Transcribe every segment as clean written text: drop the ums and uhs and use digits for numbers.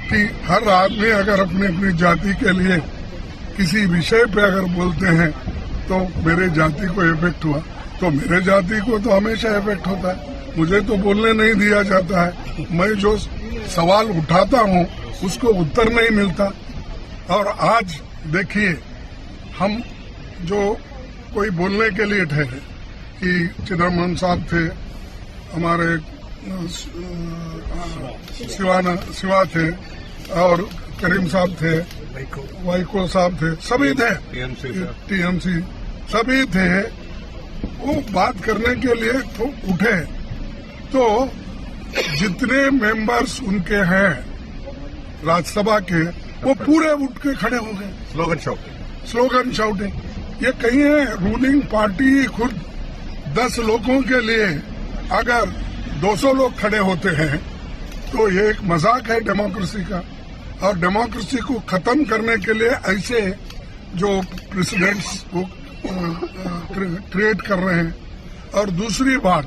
कि हर आदमी अगर अपनी अपनी जाति के लिए किसी विषय पे अगर बोलते हैं तो मेरे जाति को इफेक्ट हुआ, तो मेरे जाति को तो हमेशा इफेक्ट होता है। मुझे तो बोलने नहीं दिया जाता है, मैं जो सवाल उठाता हूँ उसको उत्तर नहीं मिलता। और आज देखिए, हम जो कोई बोलने के लिए ठहरे कि चिदम्बरम साहब थे, हमारे शिवा थे और करीम साहब थे, वाइको साहब थे, सभी थे, टीएमसी सभी थे। वो बात करने के लिए तो उठे, तो जितने मेंबर्स उनके हैं राज्यसभा के, वो पूरे उठ के खड़े हो गए। Slogan shouting. ये कहीं है रूलिंग पार्टी खुद 10 लोगों के लिए अगर 200 लोग खड़े होते हैं तो ये एक मजाक है डेमोक्रेसी का। और डेमोक्रेसी को खत्म करने के लिए ऐसे जो प्रेसिडेंट्स को क्रिएट कर रहे हैं। और दूसरी बात,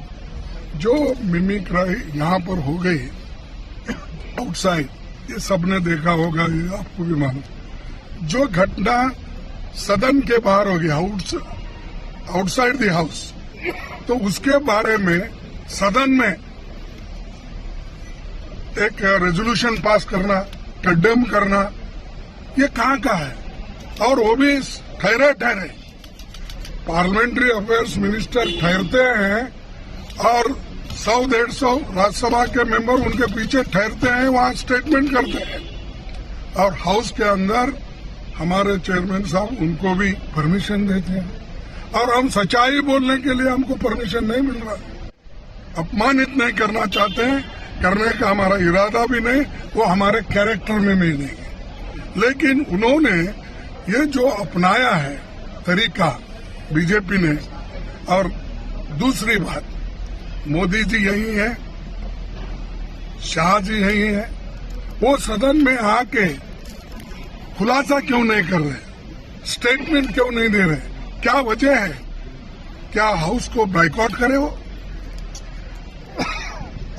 जो मिमिक्री यहाँ पर हो गई आउटसाइड, ये सबने देखा होगा, ये आपको भी मालूम। जो घटना सदन के बाहर हो गया, आउटसाइड द हाउस, तो उसके बारे में सदन में एक रेजोल्यूशन पास करना, कंडेम करना, ये कहाँ का है? और वो भी ठहरे पार्लियामेंट्री अफेयर्स मिनिस्टर ठहरते हैं और 100-150 राज्यसभा के मेंबर उनके पीछे ठहरते हैं, वहाँ स्टेटमेंट करते हैं। और हाउस के अंदर हमारे चेयरमैन साहब उनको भी परमिशन देते हैं, और हम सच्चाई बोलने के लिए हमको परमिशन नहीं मिल रहा। अपमानित नहीं करना चाहते हैं, करने का हमारा इरादा भी नहीं, वो हमारे कैरेक्टर में भी नहीं है। लेकिन उन्होंने ये जो अपनाया है तरीका बीजेपी ने, और दूसरी बात, मोदी जी यही है, शाह जी यही है, वो सदन में आके खुलासा क्यों नहीं कर रहे, स्टेटमेंट क्यों नहीं दे रहे? क्या वजह है? क्या हाउस को बाइकआउट करे वो?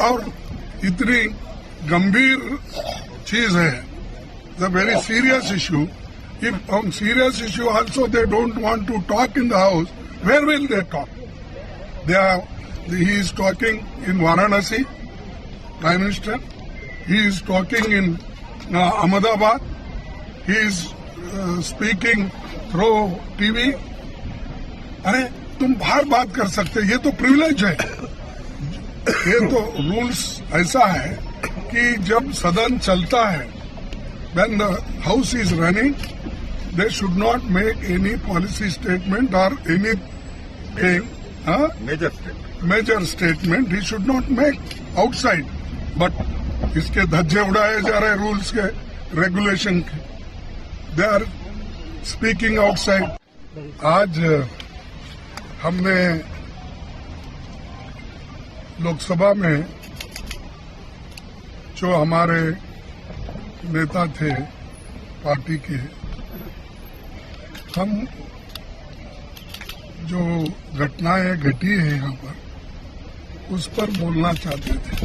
और इतनी गंभीर चीज है, the very serious issue. If on serious issue also they don't want to talk in the house, where will they talk? He is talking in Varanasi, Prime Minister. He is talking in Ahmedabad. He is speaking through TV. अरे तुम बाहर बात कर सकते, ये तो privilege है। ये तो रूल्स ऐसा है कि जब सदन चलता है, when the house is running, they should not make any policy statement or anything. Major statement he should not make outside, but इसके धज्जे उड़ाए जा रहे रूल्स के, रेगुलेशन के। They are speaking outside. आज हमने लोकसभा में जो हमारे नेता थे पार्टी के, हम जो घटनाएं घटी है यहाँ पर, उस पर बोलना चाहते थे,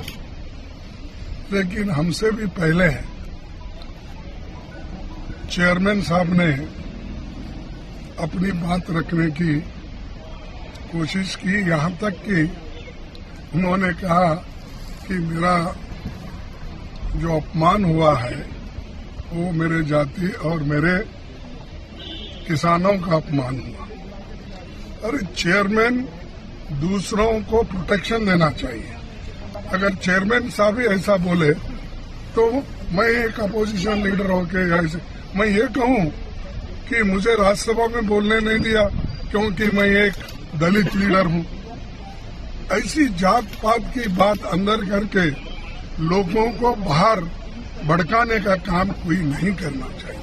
लेकिन हमसे भी पहले चेयरमैन साहब ने अपनी बात रखने की कोशिश की। यहाँ तक कि उन्होंने कहा कि मेरा जो अपमान हुआ है वो मेरे जाति और मेरे किसानों का अपमान हुआ। अरे चेयरमैन दूसरों को प्रोटेक्शन देना चाहिए। अगर चेयरमैन साहब ही ऐसा बोले तो मैं एक अपोजिशन लीडर होके ऐसे मैं ये कहूं कि मुझे राज्यसभा में बोलने नहीं दिया क्योंकि मैं एक दलित लीडर हूं। ऐसी जात पात की बात अंदर करके लोगों को बाहर भड़काने का काम कोई नहीं करना चाहिए।